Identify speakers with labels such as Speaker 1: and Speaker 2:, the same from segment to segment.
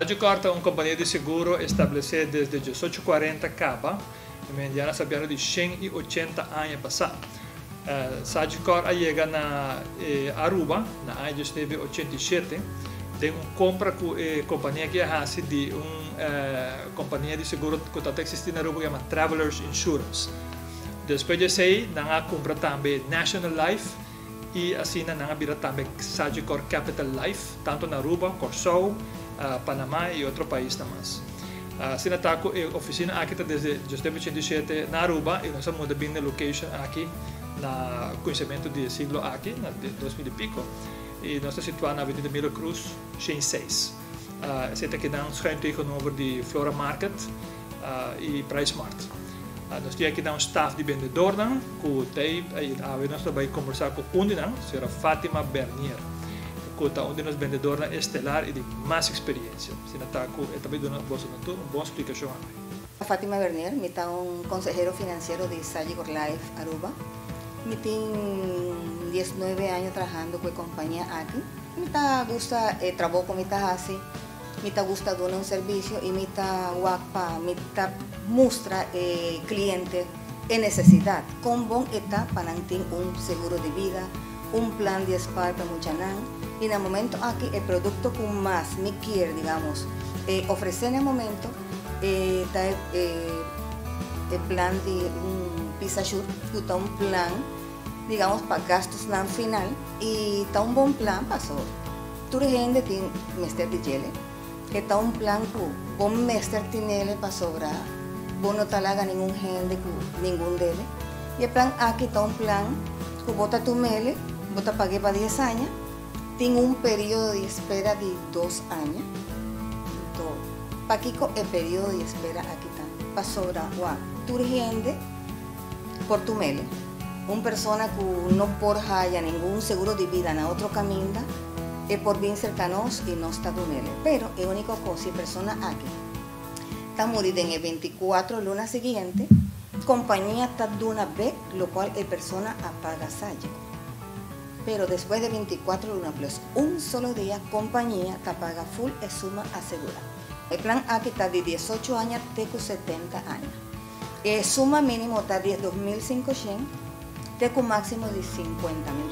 Speaker 1: Sagicor é uma companhia de seguro estabelecida desde 1840 capa, em Indiana sabendo de 180 anos passados. Sagicor chega na Aruba, na ano de 87, tem uma compra com a companhia que é de uma companhia de seguro que está existindo na Aruba que chama Travelers Insurance. Depois de aí, nós compra também National Life e assim nós vira também Sagicor Capital Life, tanto na Aruba, Corsou, Panamá e outro país também. Assim está a oficina aqui desde 1987 na Aruba e nós mudamos bem de location aqui na conhecimento de siglo aqui, de 2000 e pico, e nós estamos situados na Avenida Milo Cruz, 106. Esse aqui dá um schuin tegenover de Flora Market e PriceSmart. Nós temos aqui um staff de vendedor, que nós vamos conversar com um deles, a senhora Fátima Bernier, que é um dos vendedores estelar e de mais experiência. Se não está com, também dando uma boa explicação.
Speaker 2: Fátima Bernier, eu sou consejero financeiro de Sagicor Life Aruba. Eu tenho 19 anos trabalhando com a companhia aqui. Me gusta o trabalho que me hace, me gusta dar um serviço e me guapa, me mostra cliente en necessidade. Como bom está para ter seguro de vida, plan de SPAR para muchanan. Y en el momento aquí el producto que más me quiere, digamos, ofrecer en el momento está el plan de un PisaSure, que está un plan, digamos, para gastos al final y está un buen plan para eso. Tú gente tiene mester de gele, que está un plan que buen mester tiene para sobrar, vos no te haga ningún gente, ningún debe. Y el plan aquí está un plan que bota tu mele, bota pagué para 10 años. Tengo un periodo de espera de 2 años. Para que el periodo de espera aquí está. Para sobrar, tú gente por tu mele. Una persona que no por haya ningún seguro de vida en otro camino, es por bien cercanos y no está tu mele. Pero es único cosa, si persona aquí está morida en el 24 lunes siguiente, compañía está de una vez, lo cual es persona apaga Sagicor. Pero después de 24 lunas plus un solo día, compañía te paga full y suma asegurada. El plan aquí está de 18 años hasta 70 años. Suma mínimo está de 2.500, hasta máximo de 50.000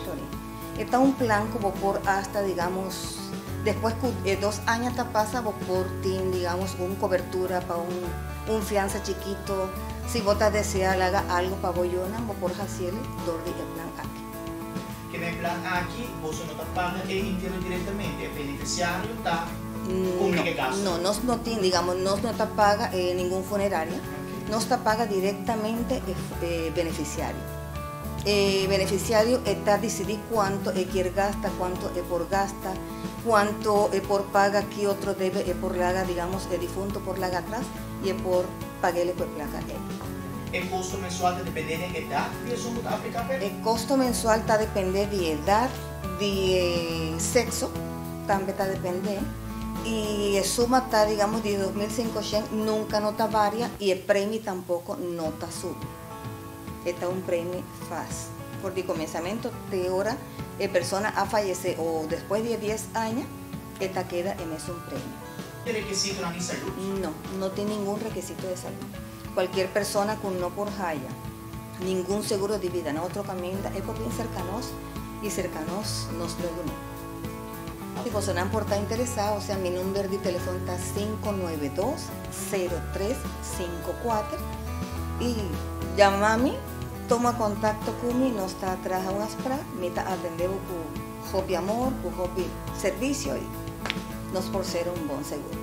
Speaker 2: florines. Está un plan como por hasta, digamos, después de 2 años te pasa por tener, digamos, una cobertura para un fianza chiquito. Si vos te deseas haga algo para boyona, vos por hacerle, dormir el plan aquí.
Speaker 3: Que no plan aqui, você não está pagando ele inteiro diretamente, o beneficiário está com o gasto?
Speaker 2: No, no tiene, digamos, no está paga ningún funeraria, no está paga directamente el beneficiario. El beneficiario está decidir cuánto quiere gasta, cuánto es por gasta, cuánto es por paga que otro debe, es por laga, digamos, el difunto por laga atrás y es por pagarle por placa él.
Speaker 3: El costo mensual está dependendo de edad y eso no aplica para
Speaker 2: el costo mensual está dependendo de edad, de sexo, también está dependendo. Y el suma está, digamos, de 2.500, nunca no está varia y el premio tampoco no está sube. Está un premio fácil. Por el comenzamiento de hora, la persona ha fallecido o después de 10 años, esta queda en ese un premio.
Speaker 3: ¿Tiene requisito en salud?
Speaker 2: No, no tiene ningún requisito de salud. Cualquier persona que no por haya ningún seguro de vida en otro camino es por bien cercanos y cercanos nos lo unen. Si vos son por estar interesado, o sea, mi número de teléfono está 592-0354 y llama a mí, toma contacto conmigo, no está atrás a unas para, me está atendiendo con hobby amor, con hobby servicio y nos por ser un buen seguro.